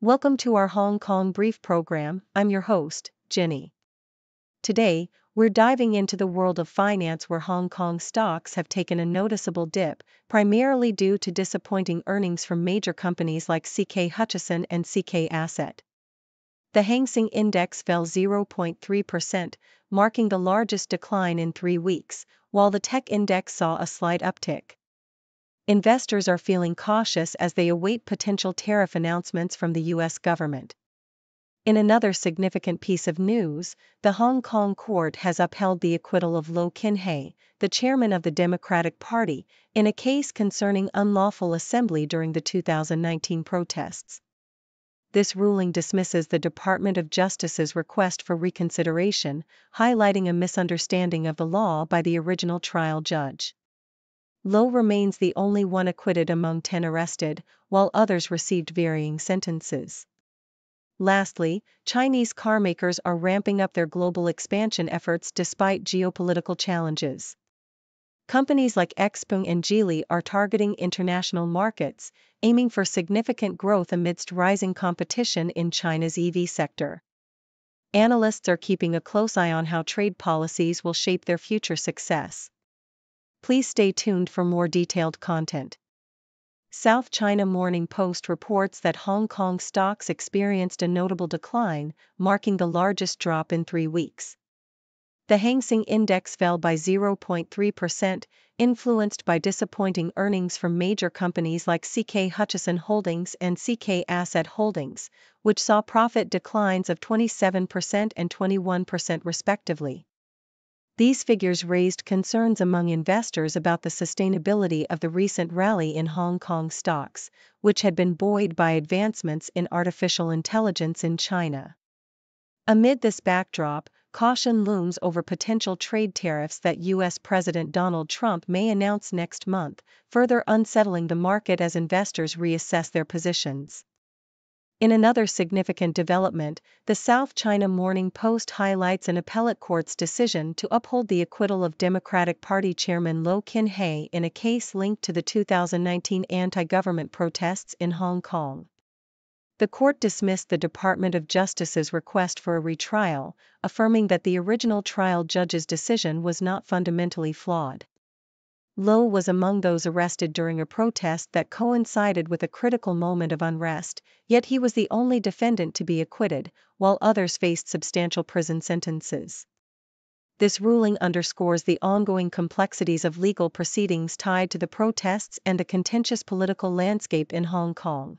Welcome to our Hong Kong Brief program. I'm your host, Jenny. Today, we're diving into the world of finance where Hong Kong stocks have taken a noticeable dip, primarily due to disappointing earnings from major companies like CK Hutchison and CK Asset. The Hang Seng Index fell 0.3%, marking the largest decline in 3 weeks, while the tech index saw a slight uptick. Investors are feeling cautious as they await potential tariff announcements from the U.S. government. In another significant piece of news, the Hong Kong court has upheld the acquittal of Lo Kin-hei, the chairman of the Democratic Party, in a case concerning unlawful assembly during the 2019 protests. This ruling dismisses the Department of Justice's request for reconsideration, highlighting a misunderstanding of the law by the original trial judge. Lo remains the only one acquitted among 10 arrested, while others received varying sentences. Lastly, Chinese carmakers are ramping up their global expansion efforts despite geopolitical challenges. Companies like Xpeng and Geely are targeting international markets, aiming for significant growth amidst rising competition in China's EV sector. Analysts are keeping a close eye on how trade policies will shape their future success. Please stay tuned for more detailed content. South China Morning Post reports that Hong Kong stocks experienced a notable decline, marking the largest drop in 3 weeks. The Hang Seng Index fell by 0.3%, influenced by disappointing earnings from major companies like CK Hutchison Holdings and CK Asset Holdings, which saw profit declines of 27% and 21% respectively. These figures raised concerns among investors about the sustainability of the recent rally in Hong Kong stocks, which had been buoyed by advancements in artificial intelligence in China. Amid this backdrop, caution looms over potential trade tariffs that U.S. President Donald Trump may announce next month, further unsettling the market as investors reassess their positions. In another significant development, the South China Morning Post highlights an appellate court's decision to uphold the acquittal of Democratic Party Chairman Lo Kin-hei in a case linked to the 2019 anti-government protests in Hong Kong. The court dismissed the Department of Justice's request for a retrial, affirming that the original trial judge's decision was not fundamentally flawed. Lo was among those arrested during a protest that coincided with a critical moment of unrest, yet he was the only defendant to be acquitted, while others faced substantial prison sentences. This ruling underscores the ongoing complexities of legal proceedings tied to the protests and the contentious political landscape in Hong Kong.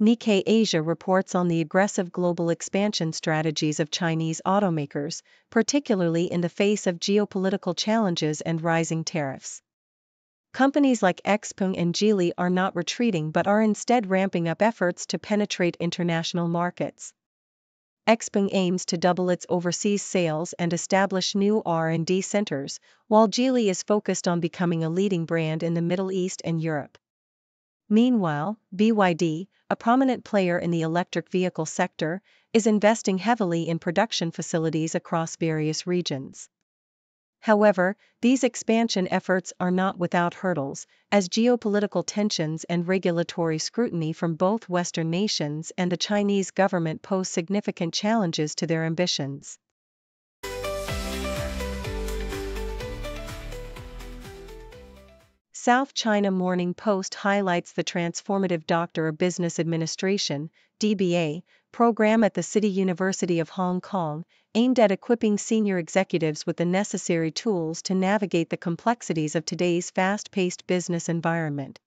Nikkei Asia reports on the aggressive global expansion strategies of Chinese automakers, particularly in the face of geopolitical challenges and rising tariffs. Companies like Xpeng and Geely are not retreating but are instead ramping up efforts to penetrate international markets. Xpeng aims to double its overseas sales and establish new R&D centers, while Geely is focused on becoming a leading brand in the Middle East and Europe. Meanwhile, BYD, a prominent player in the electric vehicle sector, is investing heavily in production facilities across various regions. However, these expansion efforts are not without hurdles, as geopolitical tensions and regulatory scrutiny from both Western nations and the Chinese government pose significant challenges to their ambitions. South China Morning Post highlights the Transformative Doctor of Business Administration (DBA) program at the City University of Hong Kong, aimed at equipping senior executives with the necessary tools to navigate the complexities of today's fast-paced business environment.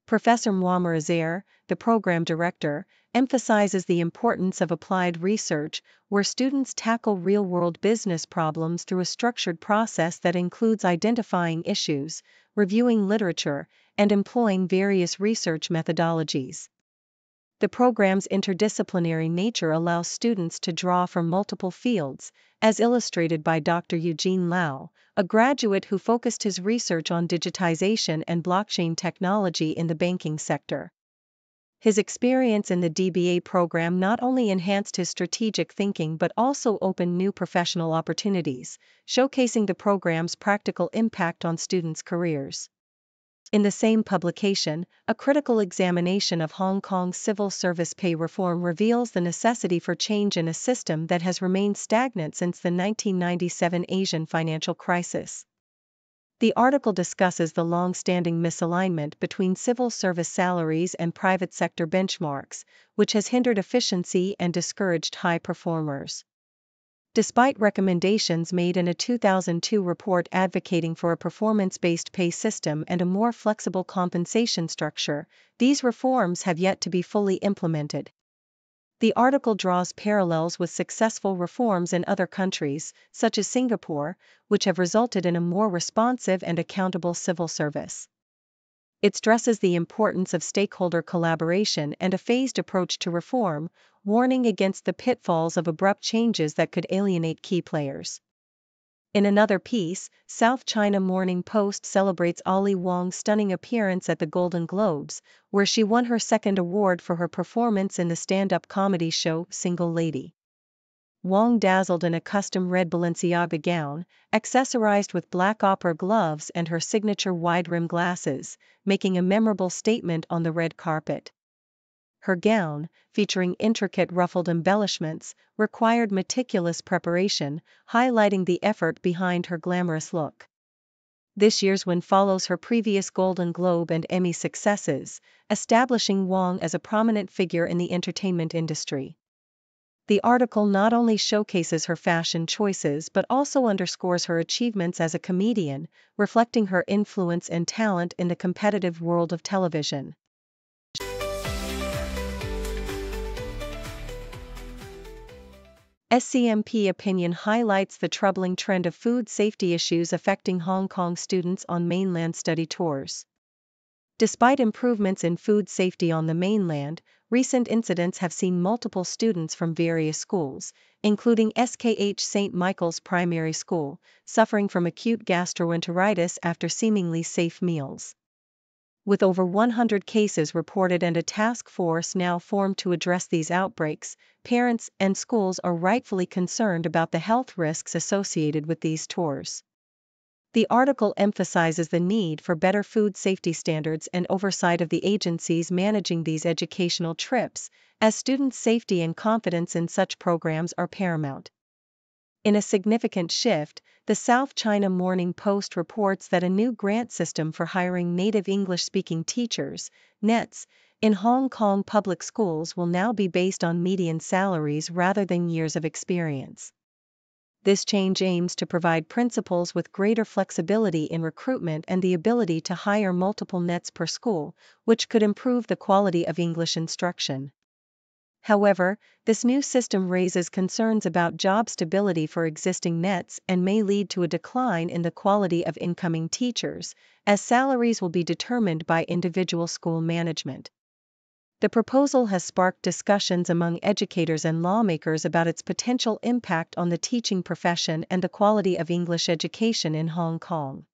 Professor Muammar Azhar, the program director, emphasizes the importance of applied research, where students tackle real-world business problems through a structured process that includes identifying issues, reviewing literature, and employing various research methodologies. The program's interdisciplinary nature allows students to draw from multiple fields, as illustrated by Dr. Eugene Lau, a graduate who focused his research on digitization and blockchain technology in the banking sector. His experience in the DBA program not only enhanced his strategic thinking but also opened new professional opportunities, showcasing the program's practical impact on students' careers. In the same publication, a critical examination of Hong Kong's civil service pay reform reveals the necessity for change in a system that has remained stagnant since the 1997 Asian financial crisis. The article discusses the long-standing misalignment between civil service salaries and private sector benchmarks, which has hindered efficiency and discouraged high performers. Despite recommendations made in a 2002 report advocating for a performance-based pay system and a more flexible compensation structure, these reforms have yet to be fully implemented. The article draws parallels with successful reforms in other countries, such as Singapore, which have resulted in a more responsive and accountable civil service. It stresses the importance of stakeholder collaboration and a phased approach to reform, warning against the pitfalls of abrupt changes that could alienate key players. In another piece, South China Morning Post celebrates Ali Wong's stunning appearance at the Golden Globes, where she won her second award for her performance in the stand-up comedy show Single Lady. Wong dazzled in a custom red Balenciaga gown, accessorized with black opera gloves and her signature wide-rim glasses, making a memorable statement on the red carpet. Her gown, featuring intricate ruffled embellishments, required meticulous preparation, highlighting the effort behind her glamorous look. This year's win follows her previous Golden Globe and Emmy successes, establishing Wong as a prominent figure in the entertainment industry. The article not only showcases her fashion choices but also underscores her achievements as a comedian, reflecting her influence and talent in the competitive world of television. SCMP opinion highlights the troubling trend of food safety issues affecting Hong Kong students on mainland study tours. Despite improvements in food safety on the mainland, recent incidents have seen multiple students from various schools, including SKH St. Michael's Primary School, suffering from acute gastroenteritis after seemingly safe meals. With over 100 cases reported and a task force now formed to address these outbreaks, parents and schools are rightfully concerned about the health risks associated with these tours. The article emphasizes the need for better food safety standards and oversight of the agencies managing these educational trips, as students' safety and confidence in such programs are paramount. In a significant shift, the South China Morning Post reports that a new grant system for hiring native English-speaking teachers, NETs, in Hong Kong public schools will now be based on median salaries rather than years of experience. This change aims to provide principals with greater flexibility in recruitment and the ability to hire multiple NETs per school, which could improve the quality of English instruction. However, this new system raises concerns about job stability for existing NETs and may lead to a decline in the quality of incoming teachers, as salaries will be determined by individual school management. The proposal has sparked discussions among educators and lawmakers about its potential impact on the teaching profession and the quality of English education in Hong Kong.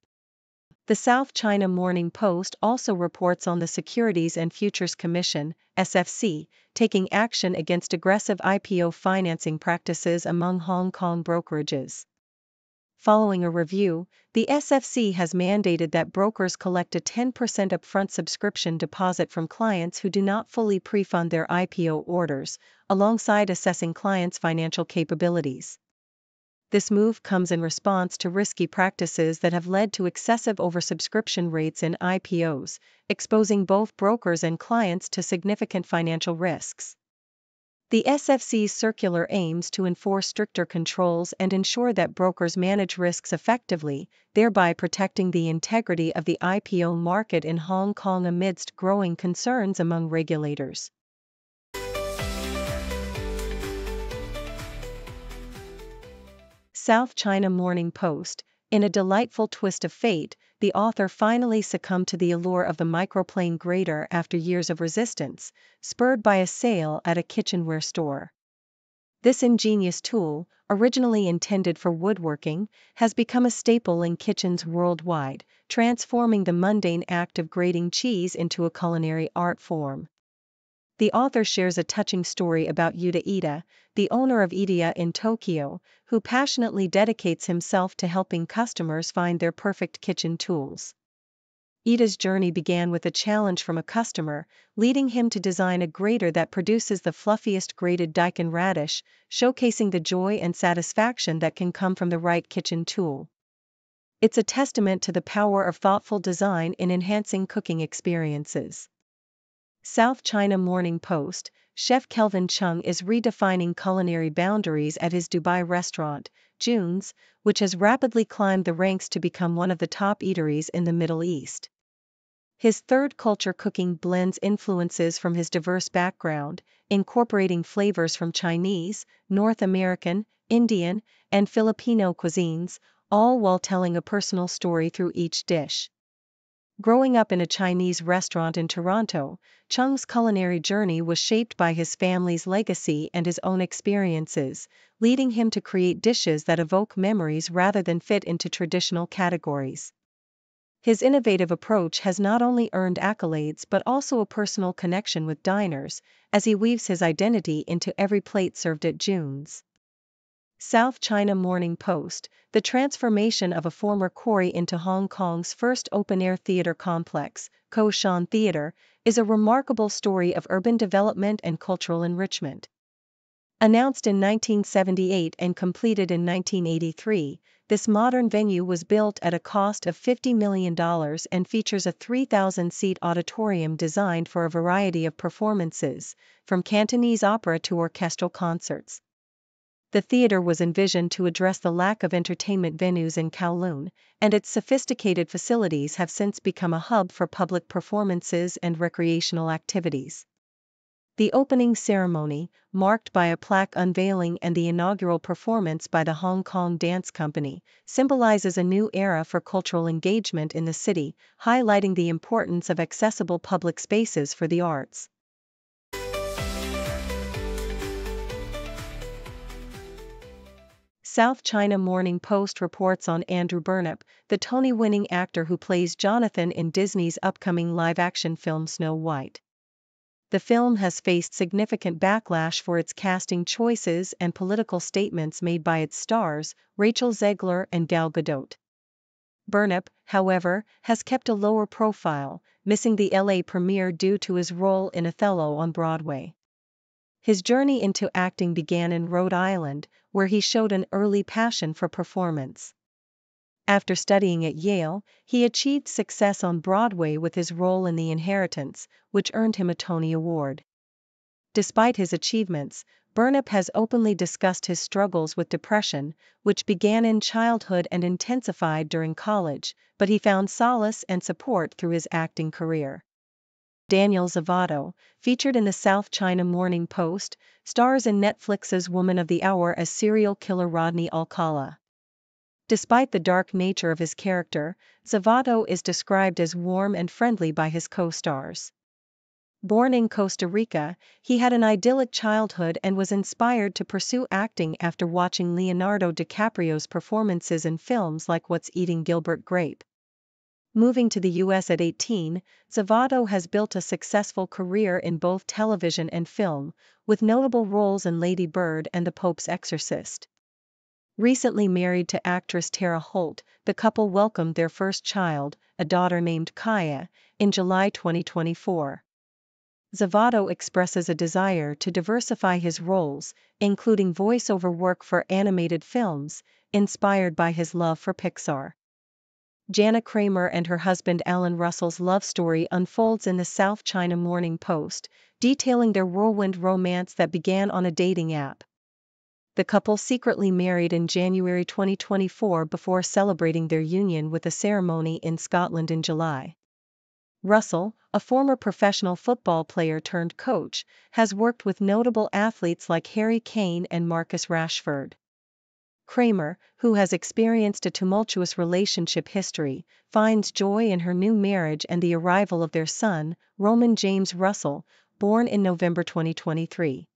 The South China Morning Post also reports on the Securities and Futures Commission, SFC, taking action against aggressive IPO financing practices among Hong Kong brokerages. Following a review, the SFC has mandated that brokers collect a 10% upfront subscription deposit from clients who do not fully pre-fund their IPO orders, alongside assessing clients' financial capabilities. This move comes in response to risky practices that have led to excessive oversubscription rates in IPOs, exposing both brokers and clients to significant financial risks. The SFC's circular aims to enforce stricter controls and ensure that brokers manage risks effectively, thereby protecting the integrity of the IPO market in Hong Kong amidst growing concerns among regulators. South China Morning Post. In a delightful twist of fate, the author finally succumbed to the allure of the microplane grater after years of resistance, spurred by a sale at a kitchenware store. This ingenious tool, originally intended for woodworking, has become a staple in kitchens worldwide, transforming the mundane act of grating cheese into a culinary art form. The author shares a touching story about Yuta Ida, the owner of Ideya in Tokyo, who passionately dedicates himself to helping customers find their perfect kitchen tools. Ida's journey began with a challenge from a customer, leading him to design a grater that produces the fluffiest grated daikon radish, showcasing the joy and satisfaction that can come from the right kitchen tool. It's a testament to the power of thoughtful design in enhancing cooking experiences. South China Morning Post, Chef Kelvin Chung is redefining culinary boundaries at his Dubai restaurant, June's, which has rapidly climbed the ranks to become one of the top eateries in the Middle East. His third culture cooking blends influences from his diverse background, incorporating flavors from Chinese, North American, Indian, and Filipino cuisines, all while telling a personal story through each dish. Growing up in a Chinese restaurant in Toronto, Chung's culinary journey was shaped by his family's legacy and his own experiences, leading him to create dishes that evoke memories rather than fit into traditional categories. His innovative approach has not only earned accolades but also a personal connection with diners, as he weaves his identity into every plate served at June's. South China Morning Post, the transformation of a former quarry into Hong Kong's first open-air theater complex, Ko Shan Theater, is a remarkable story of urban development and cultural enrichment. Announced in 1978 and completed in 1983, this modern venue was built at a cost of $50 million and features a 3,000-seat auditorium designed for a variety of performances, from Cantonese opera to orchestral concerts. The theater was envisioned to address the lack of entertainment venues in Kowloon, and its sophisticated facilities have since become a hub for public performances and recreational activities. The opening ceremony, marked by a plaque unveiling and the inaugural performance by the Hong Kong Dance Company, symbolizes a new era for cultural engagement in the city, highlighting the importance of accessible public spaces for the arts. South China Morning Post reports on Andrew Burnap, the Tony-winning actor who plays Jonathan in Disney's upcoming live-action film Snow White. The film has faced significant backlash for its casting choices and political statements made by its stars, Rachel Zegler and Gal Gadot. Burnap, however, has kept a lower profile, missing the LA premiere due to his role in Othello on Broadway. His journey into acting began in Rhode Island, where he showed an early passion for performance. After studying at Yale, he achieved success on Broadway with his role in The Inheritance, which earned him a Tony Award. Despite his achievements, Burnap has openly discussed his struggles with depression, which began in childhood and intensified during college, but he found solace and support through his acting career. Daniel Zavato, featured in the South China Morning Post, stars in Netflix's Woman of the Hour as serial killer Rodney Alcala. Despite the dark nature of his character, Zavato is described as warm and friendly by his co-stars. Born in Costa Rica, he had an idyllic childhood and was inspired to pursue acting after watching Leonardo DiCaprio's performances in films like What's Eating Gilbert Grape. Moving to the U.S. at 18, Zavato has built a successful career in both television and film, with notable roles in Lady Bird and The Pope's Exorcist. Recently married to actress Tara Holt, the couple welcomed their first child, a daughter named Kaya, in July 2024. Zavato expresses a desire to diversify his roles, including voiceover work for animated films, inspired by his love for Pixar. Jana Kramer and her husband Alan Russell's love story unfolds in the South China Morning Post, detailing their whirlwind romance that began on a dating app. The couple secretly married in January 2024 before celebrating their union with a ceremony in Scotland in July. Russell, a former professional football player turned coach, has worked with notable athletes like Harry Kane and Marcus Rashford. Kramer, who has experienced a tumultuous relationship history, finds joy in her new marriage and the arrival of their son, Roman James Russell, born in November 2023.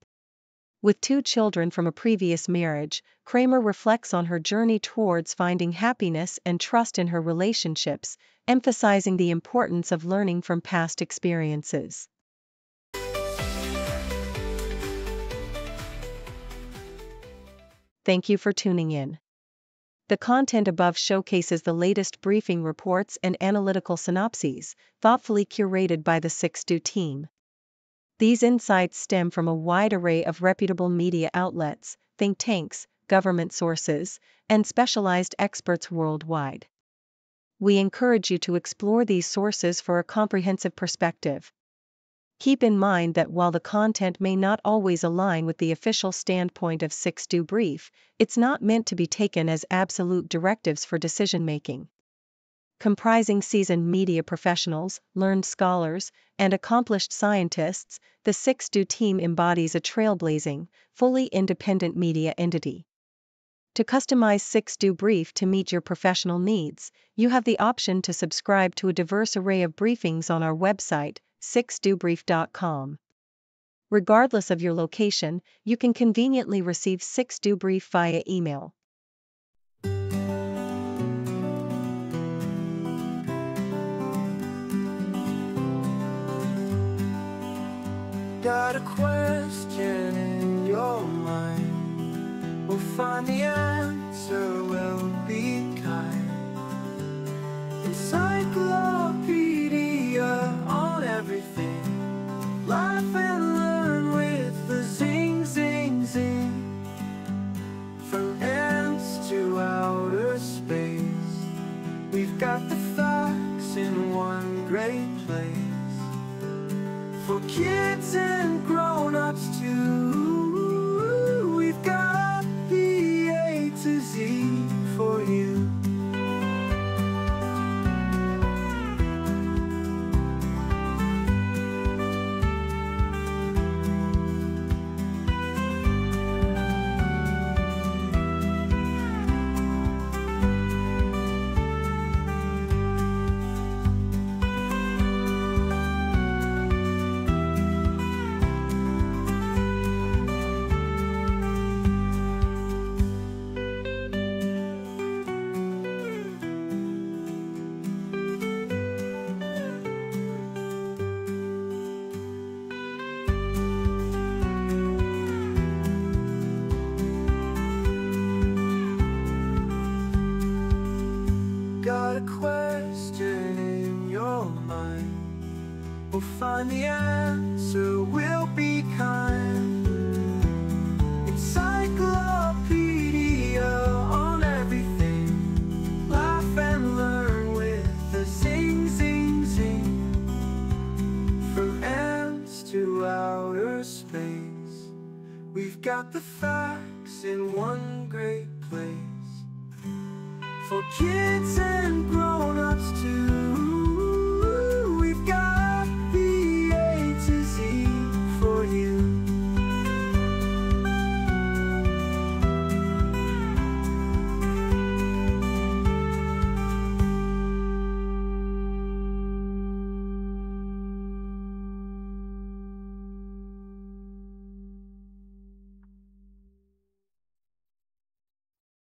With 2 children from a previous marriage, Kramer reflects on her journey towards finding happiness and trust in her relationships, emphasizing the importance of learning from past experiences. Thank you for tuning in. The content above showcases the latest briefing reports and analytical synopses, thoughtfully curated by the 6Do team. These insights stem from a wide array of reputable media outlets, think tanks, government sources, and specialized experts worldwide. We encourage you to explore these sources for a comprehensive perspective. Keep in mind that while the content may not always align with the official standpoint of 6Do Brief, it's not meant to be taken as absolute directives for decision-making. Comprising seasoned media professionals, learned scholars, and accomplished scientists, the 6Do team embodies a trailblazing, fully independent media entity. To customize 6Do Brief to meet your professional needs, you have the option to subscribe to a diverse array of briefings on our website, 6dobrief.com. Regardless of your location, you can conveniently receive 6Do Brief via email. Got a question in your mind? We'll find the answer, we'll be kind. Encyclopedia on everything. Laugh and learn with the zing, zing, zing. From ends to outer space, we've got the facts in one great place. For kids and grown-ups too, we've got the A to Z for you. Got a question in your mind? We'll find the answer, we'll be kind. Encyclopedia on everything. Laugh and learn with the zing, zing, zing. From ends to outer space, we've got the facts in one great place. For kids and grown-ups